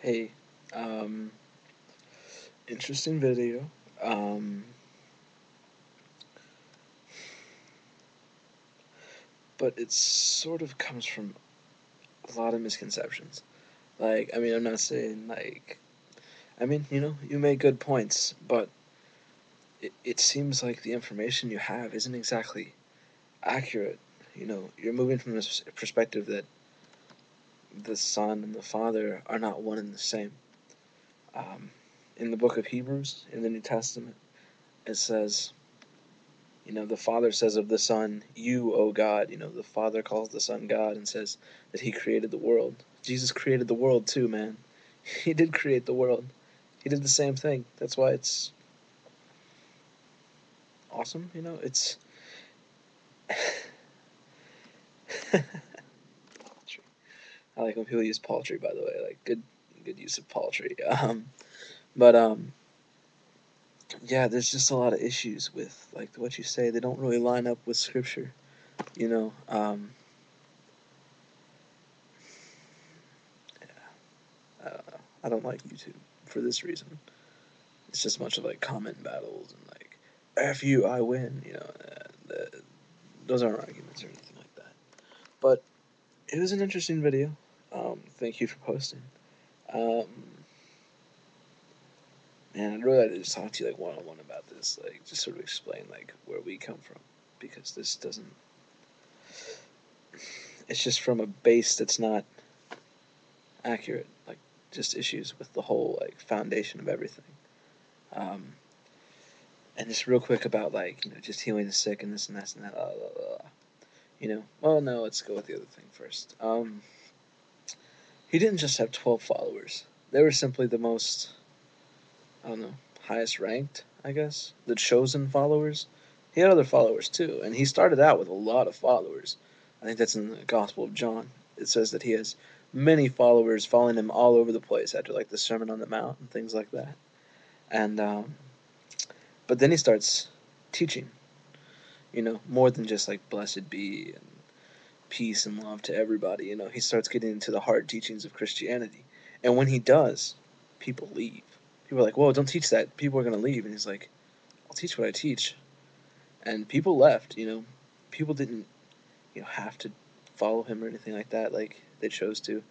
Hey, um, interesting video. Um, but it sort of comes from a lot of misconceptions. I'm not saying you make good points, but it seems like the information you have isn't exactly accurate. You're moving from this perspective that the Son and the Father are not one and the same. Um, in the book of Hebrews, in the New Testament, it says, the Father says of the Son, "You, O God." The Father calls the Son God and says that He created the world. Jesus created the world too, man. He did create the world. He did the same thing. That's why it's awesome. It's paltry. I like when people use paltry. By the way, like good use of paltry. But yeah, there's just a lot of issues with like what you say. They don't really line up with Scripture. You know. I don't know. I don't like YouTube for this reason. It's just a bunch of like comment battles and like "F you, I win." Those aren't arguments or anything like that. But it was an interesting video. Thank you for posting. Um, and I'd really like to just talk to you like one on one about this, like just sort of explain like where we come from, because this doesn't. It's just from a base that's not accurate. Like just issues with the whole like foundation of everything. Um, and just real quick about like just healing the sick and this and that and that. Blah, blah, blah. Well, no, let's go with the other thing first. He didn't just have 12 followers. They were simply the most, I don't know, highest ranked, I guess, the chosen followers. He had other followers too, and he started out with a lot of followers. I think that's in the Gospel of John. It says that he has many followers following him all over the place after like the Sermon on the Mount and things like that. And but then he starts teaching, more than just like blessed be and peace and love to everybody. He starts getting into the hard teachings of Christianity. And when he does, people leave. People are like, whoa, don't teach that. People are going to leave. And he's like, I'll teach what I teach. And people left. People didn't, have to follow him or anything like that. Like, they chose to.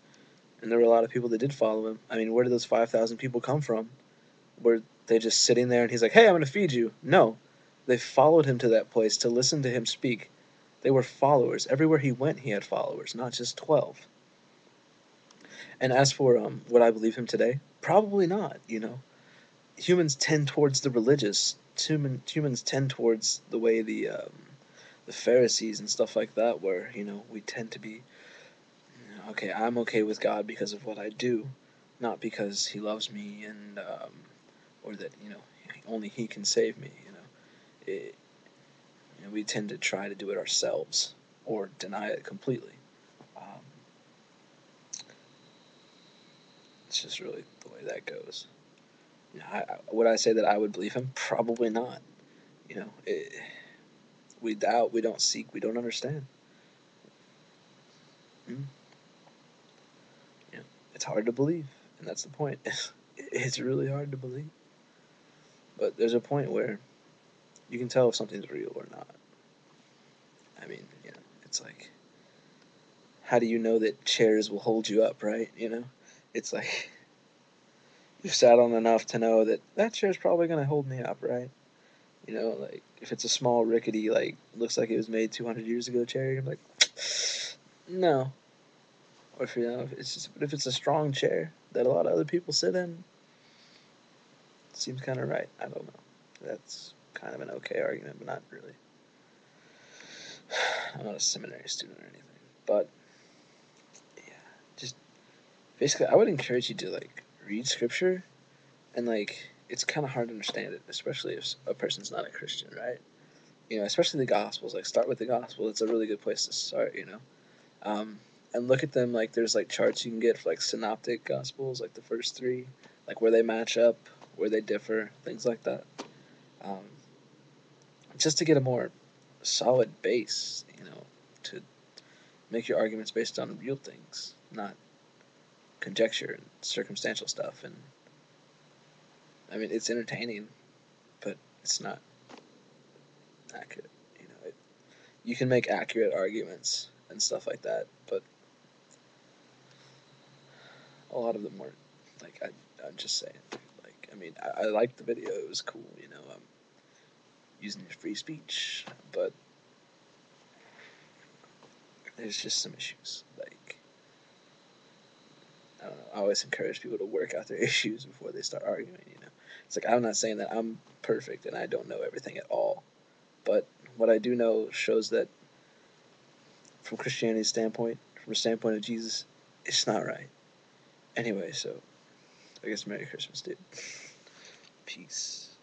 And there were a lot of people that did follow him. I mean, where did those 5,000 people come from? Were they just sitting there and he's like, hey, I'm going to feed you? No. They followed him to that place to listen to him speak. They were followers. Everywhere he went, he had followers, not just 12. And as for would I believe him today? Probably not. Humans tend towards the religious. Humans tend towards the way the Pharisees and stuff like that, where we tend to be okay. I'm okay with God because of what I do, not because He loves me and or that only He can save me. It, we tend to try to do it ourselves or deny it completely. Um, it's just really the way that goes. Would I say that I would believe him? Probably not. You know, it, we doubt, we don't seek, we don't understand. Mm, you know, it's hard to believe, and that's the point. It's really hard to believe, but there's a point where you can tell if something's real or not. I mean, it's like, how do you know that chairs will hold you up, right? It's like you've sat on enough to know that that chair's probably gonna hold me up, right? Like if it's a small rickety, like looks like it was made 200 years ago chair, you're like, no. Or if it's a strong chair that a lot of other people sit in, it seems kind of right. I don't know. That's kind of an okay argument, but not really. I'm not a seminary student or anything, but yeah, just basically, I would encourage you to like read scripture and like it's kind of hard to understand it, especially if a person's not a Christian, right? Especially the Gospels. Like start with the Gospel. It's a really good place to start. Um, and look at them like there's like charts you can get for like synoptic gospels, like the first three, like where they match up, where they differ, things like that. Um, just to get a more solid base, to make your arguments based on real things, not conjecture and circumstantial stuff, and I mean it's entertaining, but it's not accurate. You can make accurate arguments and stuff like that, but a lot of them weren't. Like I'm just saying. Like I mean, I liked the video. It was cool. I'm using your free speech, but there's just some issues. Like I don't know. I always encourage people to work out their issues before they start arguing. It's like I'm not saying that I'm perfect and I don't know everything at all, but what I do know shows that from Christianity's standpoint, from the standpoint of Jesus, it's not right. Anyway, so I guess Merry Christmas, dude. Peace.